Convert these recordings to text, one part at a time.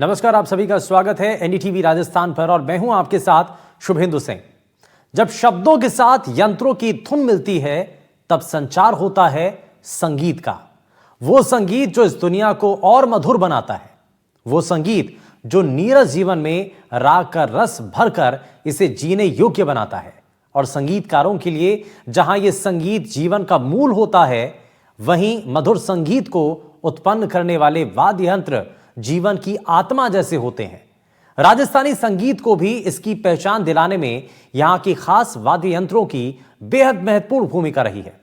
नमस्कार, आप सभी का स्वागत है एनडीटीवी राजस्थान पर और मैं हूं आपके साथ शुभेंदु सिंह। जब शब्दों के साथ यंत्रों की धुन मिलती है तब संचार होता है संगीत का। वो संगीत जो इस दुनिया को और मधुर बनाता है, वो संगीत जो नीरस जीवन में राग का रस भरकर इसे जीने योग्य बनाता है। और संगीतकारों के लिए जहां ये संगीत जीवन का मूल होता है, वहीं मधुर संगीत को उत्पन्न करने वाले वाद्य यंत्र जीवन की आत्मा जैसे होते हैं। राजस्थानी संगीत को भी इसकी पहचान दिलाने में यहां की खास वाद्य यंत्रों की बेहद महत्वपूर्ण भूमिका रही है।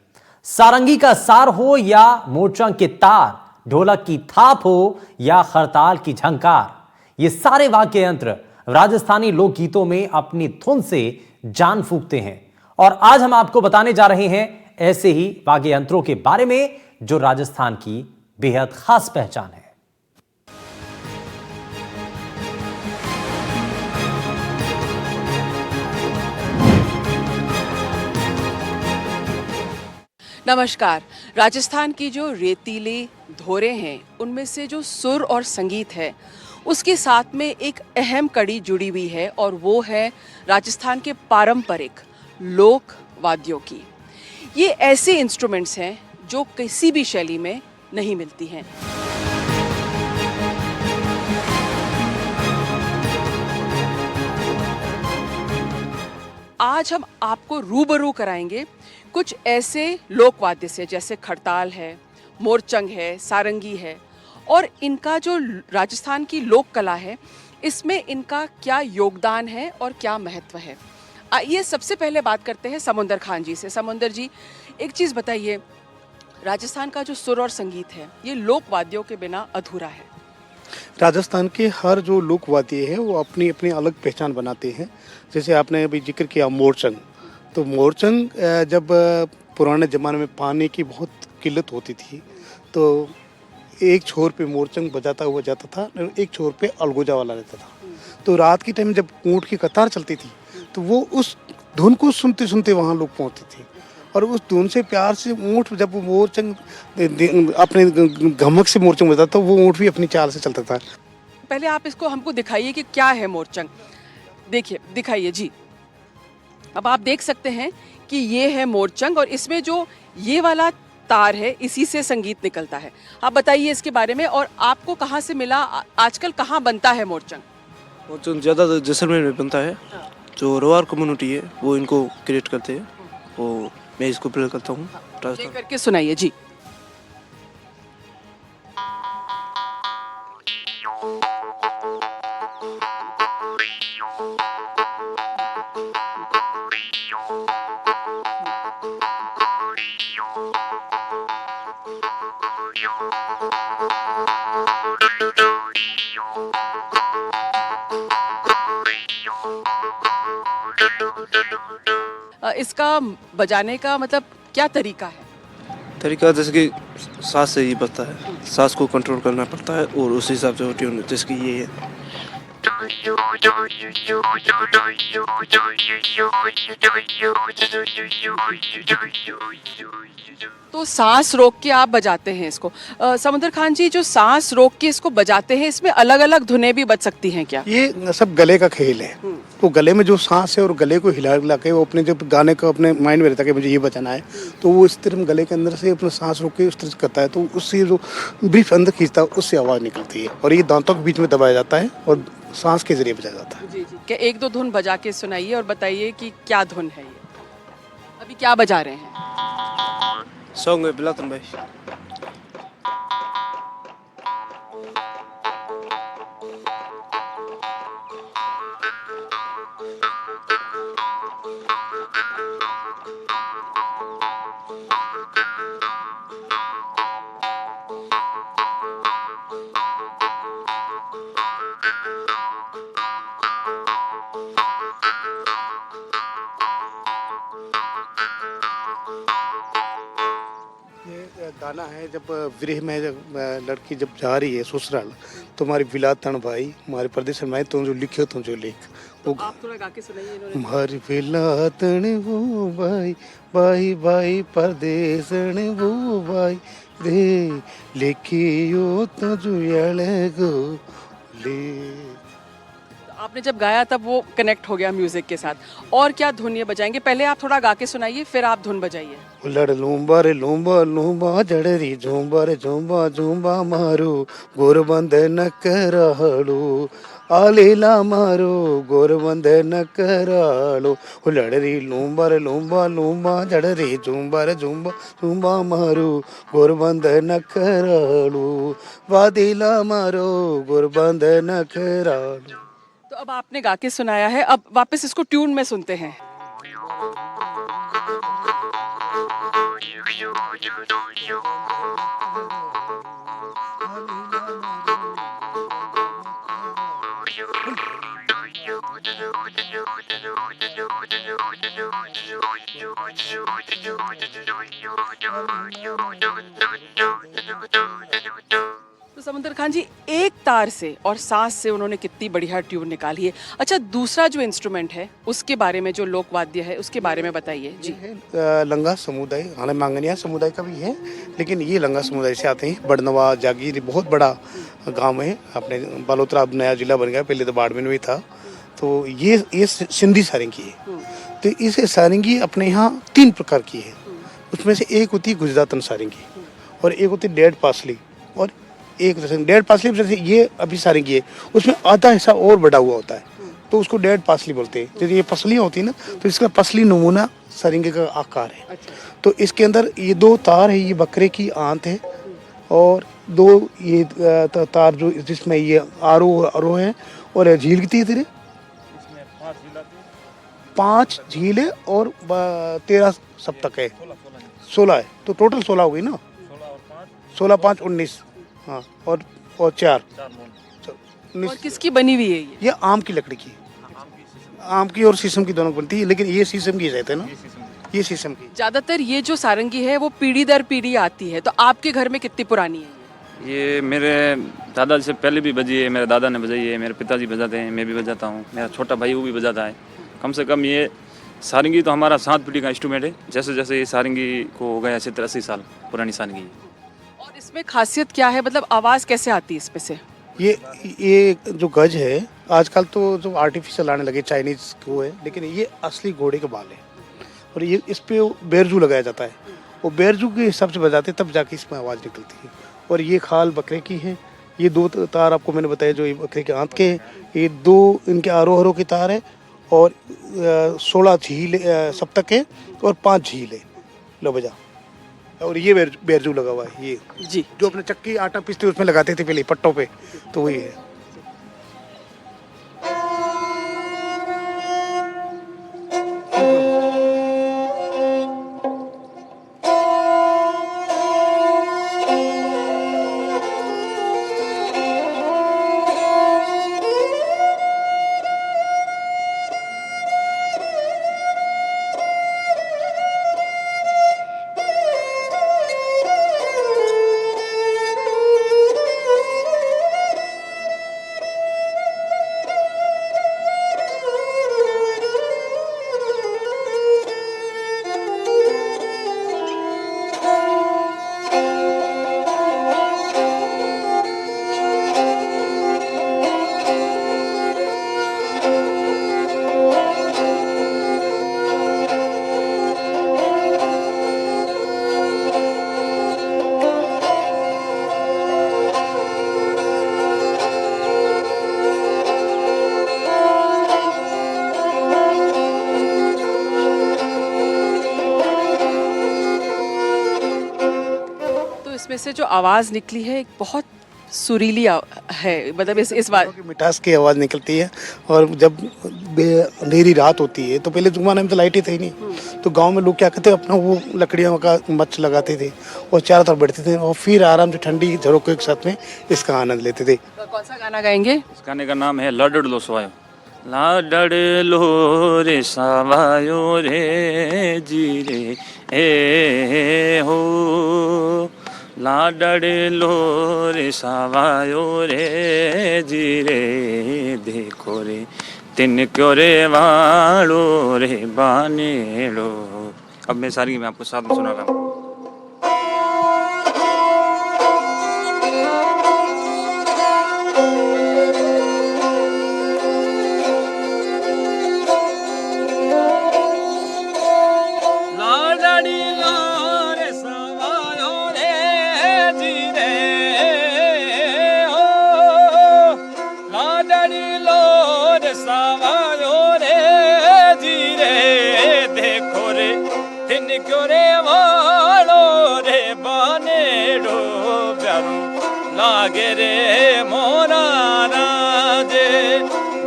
सारंगी का सार हो या मोरचंग के तार, ढोलक की थाप हो या खरताल की झंकार, ये सारे वाद्य यंत्र राजस्थानी लोकगीतों में अपनी धुन से जान फूंकते हैं। और आज हम आपको बताने जा रहे हैं ऐसे ही वाद्य यंत्रों के बारे में जो राजस्थान की बेहद खास पहचान है। नमस्कार। राजस्थान की जो रेतीले धोरे हैं, उनमें से जो सुर और संगीत है, उसके साथ में एक अहम कड़ी जुड़ी हुई है और वो है राजस्थान के पारंपरिक लोक वाद्यों की। ये ऐसे इंस्ट्रूमेंट्स हैं जो किसी भी शैली में नहीं मिलती हैं। आज हम आपको रूबरू कराएंगे कुछ ऐसे लोकवाद्य से, जैसे खड़ताल है, मोरचंग है, सारंगी है, और इनका जो राजस्थान की लोक कला है, इसमें इनका क्या योगदान है और क्या महत्व है। आइए सबसे पहले बात करते हैं समुंदर खान जी से। समुंदर जी, एक चीज़ बताइए, राजस्थान का जो सुर और संगीत है, ये लोक वाद्यों के बिना अधूरा है। राजस्थान के हर जो लोक वाद्य है वो अपनी अपनी अलग पहचान बनाते हैं। जैसे आपने अभी जिक्र किया मोरचंग, तो मोरचंग जब पुराने ज़माने में पानी की बहुत किल्लत होती थी, तो एक छोर पे मोरचंग बजाता हुआ जाता था और एक छोर पे अलगोजा वाला रहता था। तो रात के टाइम जब ऊँट की कतार चलती थी तो वो उस धुन को सुनते सुनते वहाँ लोग पहुँचते थे, और उस धुन से प्यार से ऊँट, जब वो मोरचंग अपने घमक से मोरचंग बजाता, तो वो ऊँट भी अपनी चाल से चलता था। पहले आप इसको हमको दिखाइए कि क्या है मोरचंग। देखिए, दिखाइए जी। अब आप देख सकते हैं कि ये है मोरचंग और इसमें जो ये वाला तार है, इसी से संगीत निकलता है। आप बताइए इसके बारे में, और आपको कहाँ से मिला, आजकल कहाँ बनता है मोरचंग? मोरचंग ज़्यादा जैसलमेर में बनता है। जो रोवार कम्युनिटी है वो इनको क्रिएट करते हैं, वो मैं इसको प्ले करता हूँ। प्ले करके सुनाइए जी। इसका बजाने का मतलब क्या तरीका है? तरीका जैसे कि सांस से ही बजता है, सांस को कंट्रोल करना पड़ता है और उस हिसाब से ट्यून, जैसे कि ये है। तो सांस रोक के आप बजाते हैं इसको। समुंदर खान जी, जो सांस रोक के इसको बजाते हैं, इसमें अलग अलग धुनें भी बज सकती हैं क्या? ये सब गले का खेल है। तो गले में जो सांस है और गले को हिला हिला के वो अपने जब गाने को अपने माइंड में रहता है कि मुझे ये बजाना है, तो वो इस तरह गले के अंदर से अपना सांस रोक के उस तरह से करता है, तो उससे जो ब्रीफ अंदर खींचता है उससे आवाज़ निकलती है, और ये दांतों के बीच में दबाया जाता है और सांस के जरिए बजाया जाता है। जी जी। क्या एक दो धुन बजा के सुनाइए और बताइए कि क्या धुन है ये, अभी क्या बजा रहे हैं? सॉन्ग है बिलातन भाई। गाना है, जब विरह में जब लड़की जब जा रही है ससुराल, तो हमारी विलातन भाई, हमारे प्रदेश में तुम जो लिखे तुम जो लिख, तो आप थोड़ा गा के सुनाइए। हमारी विलातन वो भाई भाई भाई परदेसन वो भाई रे लेके यो तो जो गो ले। आपने जब गाया तब वो कनेक्ट हो गया म्यूजिक के साथ। और क्या धुन ये बजाएंगे? पहले आप थोड़ा गा के सुनाइए, फिर आप धुन बजाइए। लड़ लूंबा रे लूंबा लूंबा जड़री झूंबा रे झूंबा झूंबा मारू गोरबंद न कराड़ू आलीला मारू गोरबंद न कराड़ू लड़री लूंबा रे लूंबा लूंबा जड़री झूंबा रे झूंबा झूंबा मारू गोरबंद न कराड़ू वादीला मारो गोरबंद न कराड़ू। तो अब आपने गा के सुनाया है, अब वापस इसको ट्यून में सुनते हैं। तो समुंदर खान जी, एक तार से और सांस से उन्होंने कितनी बढ़िया ट्यून निकाली है। अच्छा, दूसरा जो इंस्ट्रूमेंट है उसके बारे में, जो लोकवाद्य है उसके बारे में बताइए जी। लंगा समुदाय, हालांकि मांगनिया समुदाय का भी है, लेकिन ये लंगा समुदाय से आते हैं। बड़नवा जागीर बहुत बड़ा गांव है, अपने बालोतरा अब नया जिला बन गया, पहले तो बाड़मेर में था। तो ये सिंधी सारंगी है। तो इस सारंगी अपने यहाँ 3 प्रकार की है। उसमें से एक होती है गुजरातन सारंगी, और एक होती है डेढ़ पासली, और एक जैसे डेढ़ पासली जैसे ये अभी सारंगी है, उसमें आधा हिस्सा और बड़ा हुआ होता है, तो उसको डेढ़ पासली बोलते हैं। जैसे ये पसलियाँ होती है ना, तो इसका पसली नमूना सारंगी का आकार है। तो इसके अंदर ये 2 तार है, ये बकरे की आंत है, और 2 ये तार जो जिसमें ये आरो है, और झील कितनी है तेरे? 5 झील है और 13 सप्तक है, 16 है, तो टोटल 16 हो गई ना। 16 5 19, हाँ, और 4 और किसकी बनी हुई है ये आम की लकड़ी की, आम की और शीशम की दोनों बनती है, लेकिन ये शीशम की रहते हैं ना, ये शीशम की। ज्यादातर ये जो सारंगी है वो पीढ़ी दर पीढ़ी आती है, तो आपके घर में कितनी पुरानी है ये? मेरे दादा से पहले भी बजी है, मेरे दादा ने बजाई है, मेरे पिताजी बजाते हैं, मैं भी बजाता हूँ, मेरा छोटा भाई वो भी बजाता है। कम से कम ये सारंगी तो हमारा 7 पीढ़ी का इंस्ट्रूमेंट है। जैसे जैसे ये सारंगी को हो गया 70-80 साल पुरानी सारंगी। और इसमें खासियत क्या है, मतलब आवाज़ कैसे आती है इसमें से? ये जो गज है, आजकल तो जो आर्टिफिशियल आने लगे चाइनीज को है, लेकिन ये असली घोड़े के बाल है, और ये इस पे बेरजू लगाया जाता है, वो बेरजू के हिसाब से बजाते तब जाके इसमें आवाज़ निकलती है। और ये खाल बकरे की है, ये 2 तार आपको मैंने बताया जो ये बकरे के आंत के हैं, ये 2 इनके आरोहरों की तार है, और 16 झील सप्तक है, और 5 झील है। लो बजा। और ये बेरजू लगा हुआ है, ये जी, जो अपने चक्की आटा पीसते उसमें लगाते थे पहले पट्टों पे, तो वही है। इसमें से जो आवाज़ निकली है एक बहुत सुरीली है, मतलब इस बात की मिठास की आवाज़ निकलती है। और जब अंधेरी रात होती है, तो पहले ज़माने में तो लाइटें थी नहीं, तो गांव में लोग क्या करते अपना वो लकड़ियों का मच लगाते थे और चारों तरफ बैठते थे, और फिर आराम से ठंडी झरोखे के साथ में इसका आनंद लेते थे। तो कौन सा गाना गाएंगे? इस गाने का नाम है लाडड़ लो सवायो। लाडड़ लो रे सवायो रे जी रे ए हो, लाडड़ लो रे सवायो रे जी रे देखो रे तिन क्यों रे वालो रे बानेड़ो। अब मैं सारी मैं आपको साथ में सुना रहा हूँ। क्यों रे वालो रे बानेडो प्यारो लागे रे मोरा राजे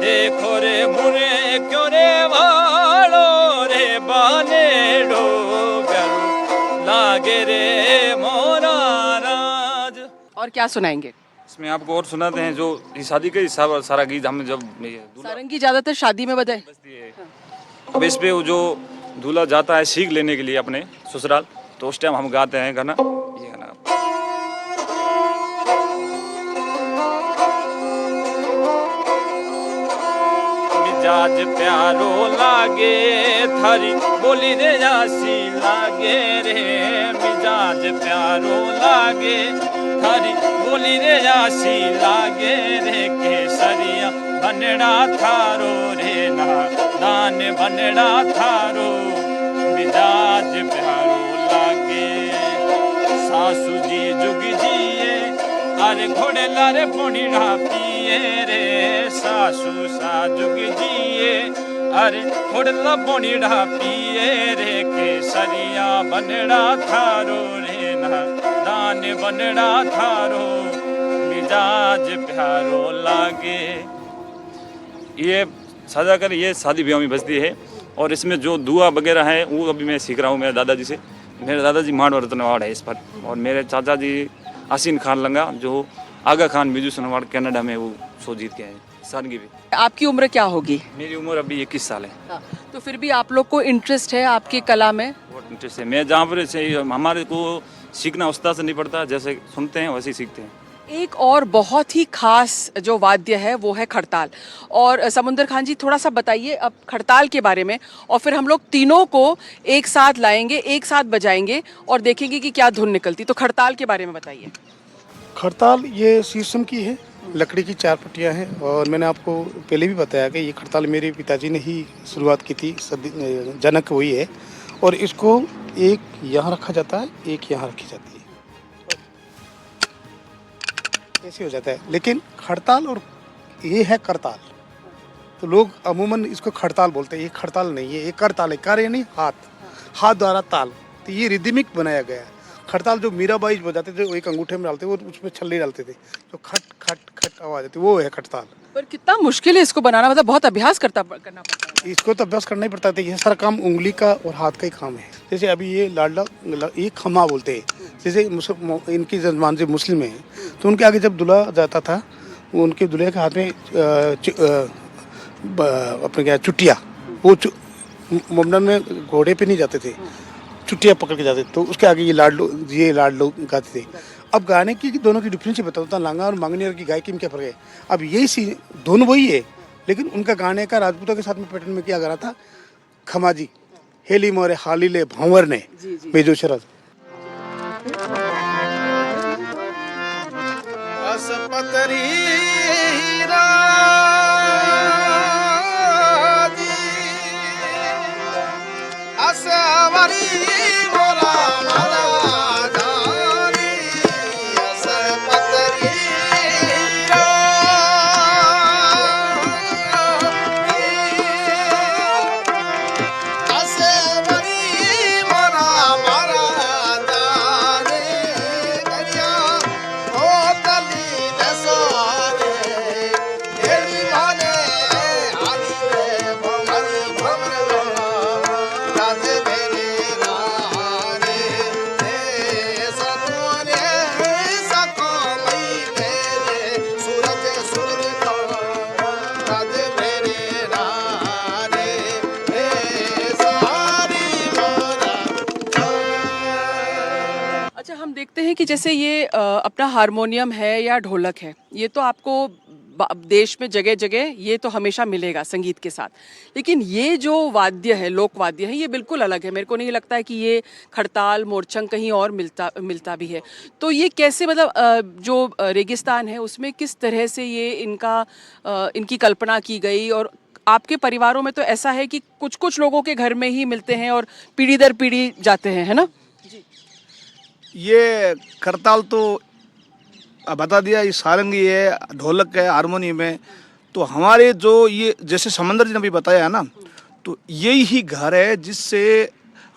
देखो रे मुरे क्यों रे वालो रे बानेडो प्यारो लागे रे मोरा राज। और क्या सुनाएंगे? इसमें आपको और सुनाते हैं जो ये शादी के सारा गीत हम जब सारंगी ज्यादातर शादी में बजाए। अब इस पे वो जो दूल्हा जाता है सीख लेने के लिए अपने ससुराल, तो उस टाइम हम गाते हैं गाना, ये गाना। मिजाज प्यारो लागे थारी बोली रे जासी लागे रे मिजाज प्यारो लागे थारी बोली रे जासी लागे रे केसरिया बनड़ा थारो रे ना दान बनड़ा थारो मिजाज प्यारो लागे सासू जी जुग जिए अरे घोड़े लारे पोनीड़ा पिए रे सासू सा जुग जिए अरे घोड़े ला पोनीड़ा पिए रे केसरिया बनड़ा थारो रे ना दान बनड़ा थारो मिजाज प्यारो लागे। ये साझा कर ये शादी ब्याह में बजती है और इसमें जो दुआ वगैरह है वो अभी मैं सीख रहा हूँ मेरे दादाजी से। मेरे दादाजी मांड और तनवाड़ है इस पर, और मेरे चाचा जी आसीन खान लंगा जो आगा खान म्यूजिक सनवाड़ कनाडा में वो शो जीत के आए सारंगी भी। आपकी उम्र क्या होगी? मेरी उम्र अभी 21 साल है। तो फिर भी आप लोग को इंटरेस्ट है आपकी कला में? बहुत इंटरेस्ट है। मैं जहाँ पर से हमारे को सीखना उस्ताद से नहीं पड़ता, जैसे सुनते हैं वैसे ही सीखते हैं। एक और बहुत ही खास जो वाद्य है वो है खड़ताल। और समुंदर खान जी थोड़ा सा बताइए अब खड़ताल के बारे में, और फिर हम लोग तीनों को एक साथ लाएंगे, एक साथ बजाएंगे और देखेंगे कि क्या धुन निकलती। तो खड़ताल के बारे में बताइए। खड़ताल ये शीशम की है, लकड़ी की 4 पट्टियाँ हैं, और मैंने आपको पहले भी बताया कि ये खड़ताल मेरे पिताजी ने ही शुरुआत की थी, जनक वही है। और इसको एक यहाँ रखा जाता है, एक यहाँ रखी जाती है, ऐसे हो जाता है। लेकिन खड़ताल और ये है करताल, तो लोग अमूमन इसको खड़ताल बोलते हैं। ये खड़ताल नहीं है, ये करताल है। कर यानी हाथ द्वारा ताल, तो ये रिदमिक बनाया गया है। खड़ताल जो मीराबाई बजाते थे वो एक अंगूठे में डालते, वो उसमें छल्ले डालते थे, जो खट खट खट आवाज आती, वो है खड़ताल। पर कितना मुश्किल है इसको बनाना, मतलब बहुत अभ्यास करना पड़ता है। इसको तो अभ्यास करना ही पड़ता है। ये सारा काम उंगली का और हाथ का ही काम है। जैसे अभी ये लाडला, ये खमा बोलते हैं। जैसे इनकी जजमान से मुस्लिम है, तो उनके आगे जब दूल्हा जाता था, उनके दूल्हे के हाथ में अपने क्या चुटिया, वो मुंडन में घोड़े पे नहीं जाते थे, चुटिया पकड़ के जाते थे, तो उसके आगे ये लाडलो गाते थे। अब गाने की दोनों की डिफरेंस ही बताता हूँ, लांगा और मांगनी की गायकी में क्या फर्क है। अब यही सी दोनों वही है, लेकिन उनका गाने का राजपूतों के साथ में पैटर्न में क्या गाना था। खमाजी हेली मोरे हालीले भंवर ने बेजो शरद देखते हैं कि जैसे ये अपना हारमोनियम है या ढोलक है, ये तो आपको देश में जगह जगह ये तो हमेशा मिलेगा संगीत के साथ, लेकिन ये जो वाद्य है, लोक वाद्य है, ये बिल्कुल अलग है। मेरे को नहीं लगता है कि ये खड़ताल मोरचंग कहीं और मिलता भी है। तो ये कैसे, मतलब जो रेगिस्तान है उसमें किस तरह से ये इनकी कल्पना की गई, और आपके परिवारों में तो ऐसा है कि कुछ कुछ लोगों के घर में ही मिलते हैं और पीढ़ी दर पीढ़ी जाते हैं, है ना? ये करताल तो बता दिया, ये सारंगी है, ढोलक है, हारमोनियम है। तो हमारे जो ये जैसे समंदर जी ने भी बताया है ना, तो यही ही घर है जिससे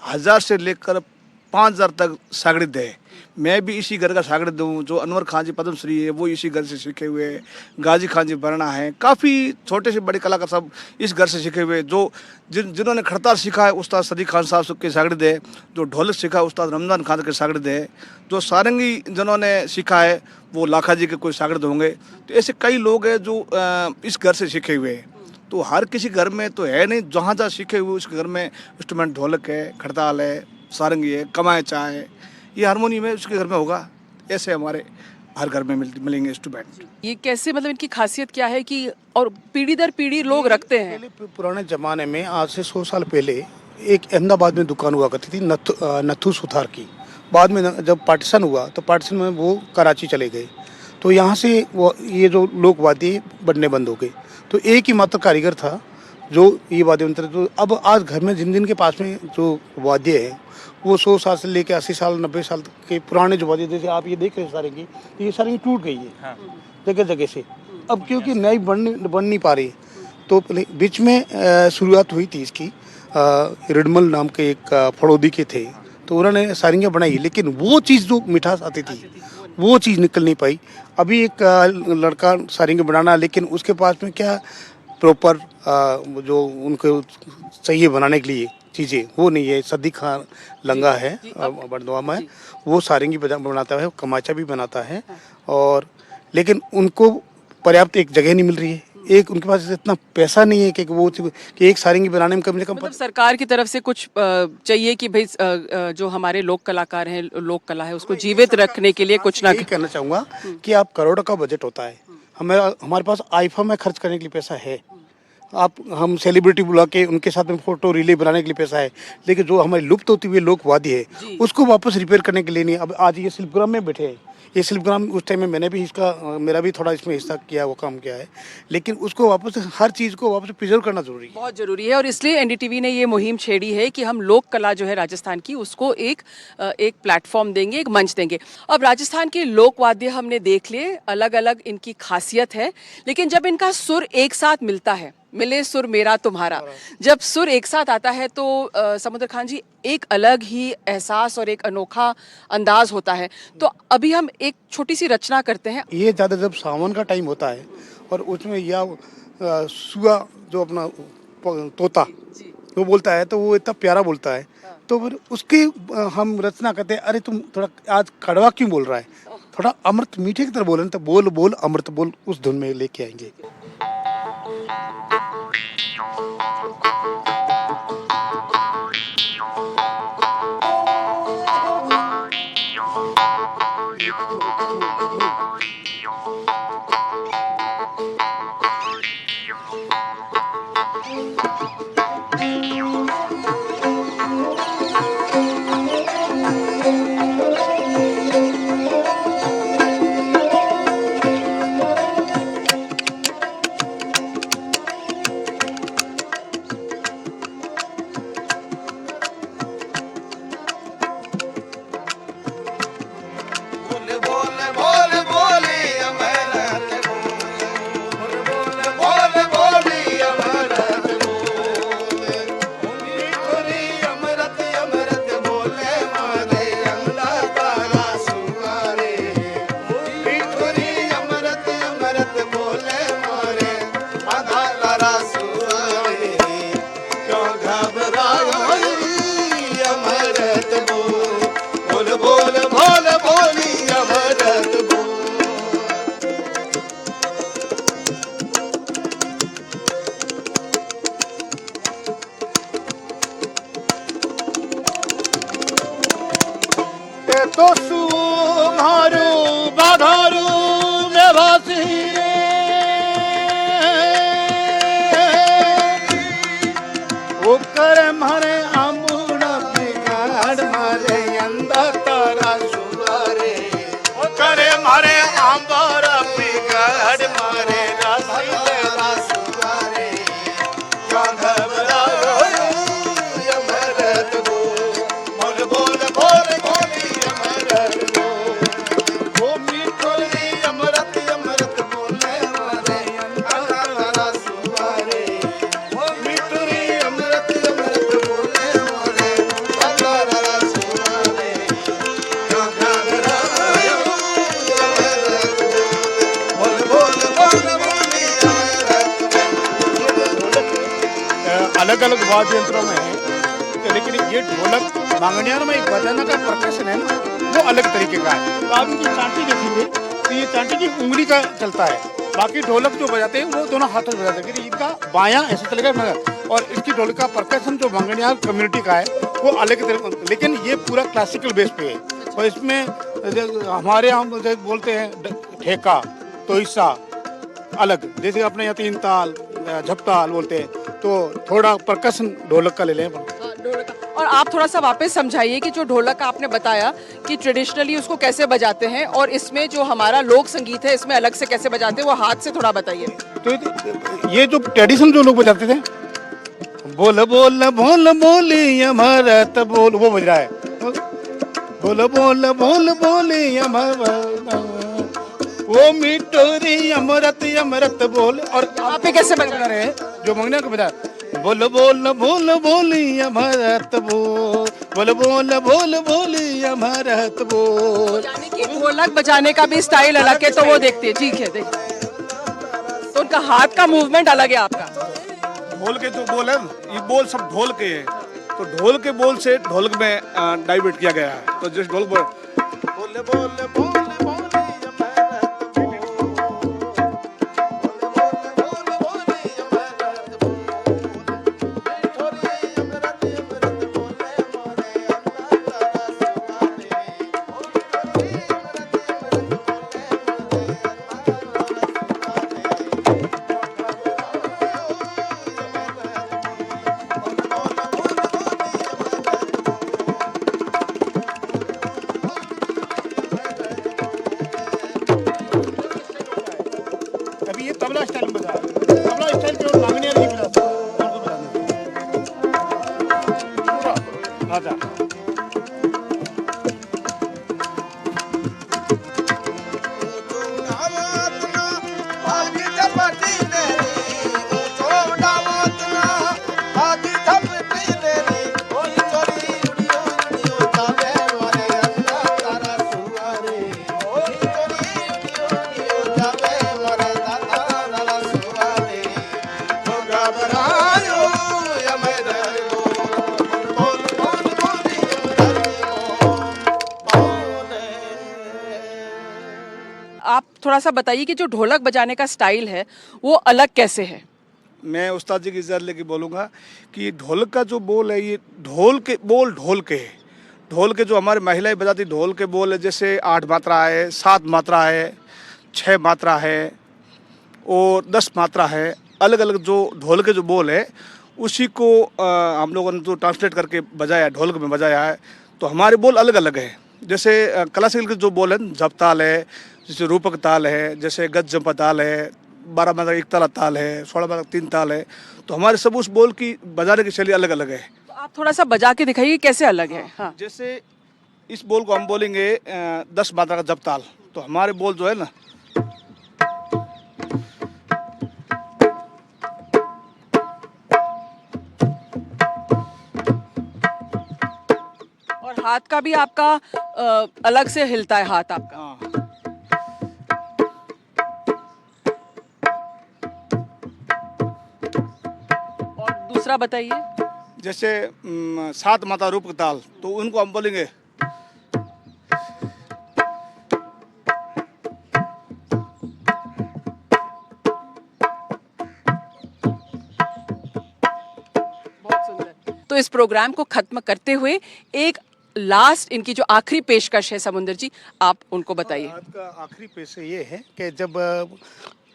1000 से लेकर 5000 तक शागिर्द है। मैं भी इसी घर का शागिर्द हूँ। जो अनवर खान जी पद्मश्री है वो इसी घर से सीखे हुए हैं। गाजी खान जी बरना है, काफ़ी छोटे से बड़े कलाकार सब इस घर से सीखे हुए। जो जिन्होंने खड़ताल सीखा है उस्ताद सदीक खान साहब के शागिर्द है। जो ढोलक सीखा है उस्ताद रमजान खान के शागिर्द है। जो सारंगी जिन्होंने सीखा है वो लाखा जी के कोई शागिर्द होंगे। तो ऐसे कई लोग हैं जो इस घर से सीखे हुए हैं। तो हर किसी घर में तो है नहीं, जहाँ जहाँ सीखे हुए उस घर में इंस्ट्रूमेंट ढोलक है, खड़ताल है, सारंगी है, कमायचा है, ये हारमोनियम है, उसके घर में होगा। ऐसे हमारे हर घर में मिलेंगे इंस्ट्रूमेंट। ये कैसे, मतलब इनकी खासियत क्या है कि और पीढ़ी दर पीढ़ी लोग रखते हैं? पहले पुराने ज़माने में, आज से 100 साल पहले, एक अहमदाबाद में दुकान हुआ करती थी नथु सुथार की। बाद में जब पार्टीशन हुआ तो पार्टीशन में वो कराची चले गए, तो यहाँ से वो ये जो लोक वाद्य बनने बंद हो गए। तो एक ही मात्र कारीगर था जो ये वाद्य यंत्र। तो अब आज घर में जिन जिन के पास में जो वाद्य है वो 100 साल से लेकर 80 साल 90 साल के पुराने जो वाद्य, जैसे आप ये देख रहे हैं सारंगी, ये सारंगी टूट गई है जगह जगह से। अब क्योंकि नई बन नहीं पा रही, तो बीच में शुरुआत हुई थी इसकी। रिडमल नाम के एक फड़ौदी के थे, तो उन्होंने सारंगियाँ बनाई, लेकिन वो चीज़ जो मिठास आती थी वो चीज़ निकल नहीं पाई। अभी एक लड़का सारंगी बनाना, लेकिन उसके पास में क्या प्रॉपर जो उनको चाहिए बनाने के लिए चीज़ें वो नहीं है। सदीक खान लंगा है बड़दवा में, वो सारंगी बनाता है, कमाचा भी बनाता है, और लेकिन उनको पर्याप्त एक जगह नहीं मिल रही है। एक उनके पास इतना पैसा नहीं है कि वो कि एक सारंगी बनाने में कम से कम, मतलब सरकार की तरफ से कुछ चाहिए कि भाई जो हमारे लोक कलाकार हैं, लोक कला है, उसको जीवित रखने के लिए कुछ ना। यही कहना चाहूँगा कि आप करोड़ों का बजट होता है, हमारे पास आईफा में खर्च करने के लिए पैसा है। हम सेलिब्रिटी बुला के उनके साथ में फोटो रिले बनाने के लिए पैसा है, लेकिन जो हमारी लुप्त होती हुई लोक वाद्य है उसको वापस रिपेयर करने के लिए नहीं। अब आज ये शिल्पग्राम में बैठे हैं, ये शिल्पग्राम उस टाइम में मैंने भी मेरा भी थोड़ा इसमें हिस्सा किया, वो काम किया है, लेकिन उसको वापस हर चीज़ को वापस प्रिजर्व करना जरूरी है, बहुत जरूरी है। और इसलिए एनडीटीवी ने ये मुहिम छेड़ी है कि हम लोक कला जो है राजस्थान की, उसको एक प्लेटफॉर्म देंगे, एक मंच देंगे। अब राजस्थान के लोक वाद्य हमने देख लिए, अलग अलग इनकी खासियत है, लेकिन जब इनका सुर एक साथ मिलता है, मिले सुर मेरा तुम्हारा, जब सुर एक साथ आता है तो समुद्र खान जी एक अलग ही एहसास और एक अनोखा अंदाज होता है। तो अभी हम एक छोटी सी रचना करते हैं। ये ज़्यादा जब सावन का टाइम होता है और उसमें या सुआ जो अपना तोता वो बोलता है, तो वो इतना प्यारा बोलता है, तो फिर उसकी हम रचना करते हैं। अरे तुम थोड़ा आज कड़वा क्यों बोल रहा है, थोड़ा अमृत मीठे की तरह बोल रहे हैं, तो बोल बोल अमृत बोल, उस धुन में लेके आएंगे। तो सुमारू बाधारू में भासी वो करे मारे आमुड़ा बिगाड़ मारे अंदा तारा सुवारे, वो करे मारे आंबरा बिगाड़ मारे रासी तेरा सुवारे, क्या घबराओ अमृत को बोल बोल बोल बोली वाद्य यंत्रों में है, तो लेकिन ये ढोलक मांगनियार में एक बजाना का परकशन है ना, वो अलग तरीके का है। तो आप इनकी चांटी देखेंगे तो ये चांटी की उंगली का चलता है, बाकी ढोलक जो बजाते हैं वो दोनों हाथों से बजाते हैं, लेकिन इनका बायां ऐसे चलेगा मगर, और इसकी ढोलक का परकशन जो मांगनियार कम्युनिटी का है वो अलग तरीके, लेकिन ये पूरा क्लासिकल बेस पे है। और इसमें हमारे यहाँ बोलते हैं ठेका तो हिस्सा अलग, जैसे अपने यहाँ तीन ताल झपताल बोलते हैं, तो थोड़ा परकशन ढोलक का ले लें। और आप थोड़ा सा वापस समझाइए कि जो ढोलक आपने बताया कि ट्रेडिशनली उसको कैसे बजाते हैं, और इसमें जो हमारा लोक संगीत है इसमें अलग से कैसे बजाते हैं, वो हाथ से थोड़ा बताइए। तो ये जो ट्रेडिशनल जो लोग बजाते थे, बोल बोल बोल बोली अमरत बोल, वो बज रहा है, बोल बोल बोल बोली अमरत, वो मिठोरी अमरत अमरत बोल। और आप पे कैसे बजा रहे हैं जो मंगना को बजा, बोल बोल बोल बोली अमरत बोल, बोल बोल बोल बोली अमरत बोल। यानी कि ढोलक बजाने का भी स्टाइल अलग है, तो वो देखते हैं, ठीक है देखिए, तो उनका हाथ का मूवमेंट अलग है आपका। ढोल के जो बोल है, ये बोल सब ढोल के हैं, तो ढोल के बोल से ढोलक में डाइवर्ट किया गया है। तो जिस ढोल बोल बोल बोल बोल तबला स्टाइल में बजा, तबला स्टाइल के और मांगने नहीं बजाते, उनको बजाते आजा। आप थोड़ा सा बताइए कि जो ढोलक बजाने का स्टाइल है वो अलग कैसे है। मैं उस्ताद जी की इजाज़त लेके बोलूँगा कि ढोलक का जो बोल है, ये ढोल के बोल ढोल के है। ढोल के जो हमारी महिलाएं बजाती ढोल के बोल है, जैसे 8 मात्रा है, 7 मात्रा है, 6 मात्रा है और 10 मात्रा है, अलग अलग जो ढोल के जो बोल है उसी को हम लोगों ने जो ट्रांसलेट करके बजाया, ढोलक में बजाया है, तो हमारे बोल अलग अलग है। जैसे क्लासिकल के जो बोल है, जप ताल है, जैसे रूपक ताल है, जैसे गज जंपा ताल है, 12 मात्रा 1 ताला ताल है, 16 मात्रा 3 ताल है, तो हमारे सब उस बोल की बजाने की शैली अलग अलग है। तो आप थोड़ा सा बजा के दिखाइए कैसे अलग है। हाँ। जैसे इस बोल को हम बोलेंगे 10 मात्रा का जप ताल, तो हमारे बोल जो है ना, और हाथ का भी आपका अलग से हिलता है हाथ आपका। हाँ, और दूसरा बताइए। जैसे 7 मात्रा रूपक ताल, तो उनको हम बोलेंगे तो इस प्रोग्राम को खत्म करते हुए एक लास्ट इनकी जो आखिरी पेशकश है समुंदर जी, आप उनको बताइए। आज का आखिरी पेश ये है कि जब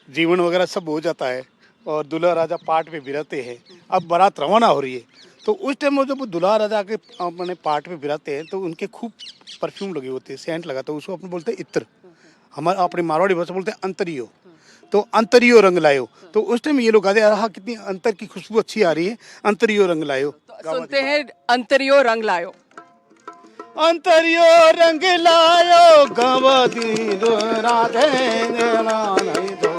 जीवन वगैरह सब हो जाता है और दूल्हा राजा पाट पे बिराते हैं, अब बारात रवाना हो रही है, तो उस टाइम में जब दूल्हा राजा के अपने पाट पे बिराते हैं तो उनके खूब परफ्यूम लगे होते हैं, सेंट लगा, तो उसको अपने बोलते हैं इत्र, हमारे अपनी मारवाड़ी भाषा बोलते हैं अंतरियो, तो अंतरियो रंग लायो। तो उस टाइम ये लोग गाते रहा कितनी अंतर की खुशबू अच्छी आ रही है, अंतरियो रंग लायो। तो सुनते हैं अंतरियो रंग लायो। अंतरियो रंग लायो गावा दी राधे नहीं तो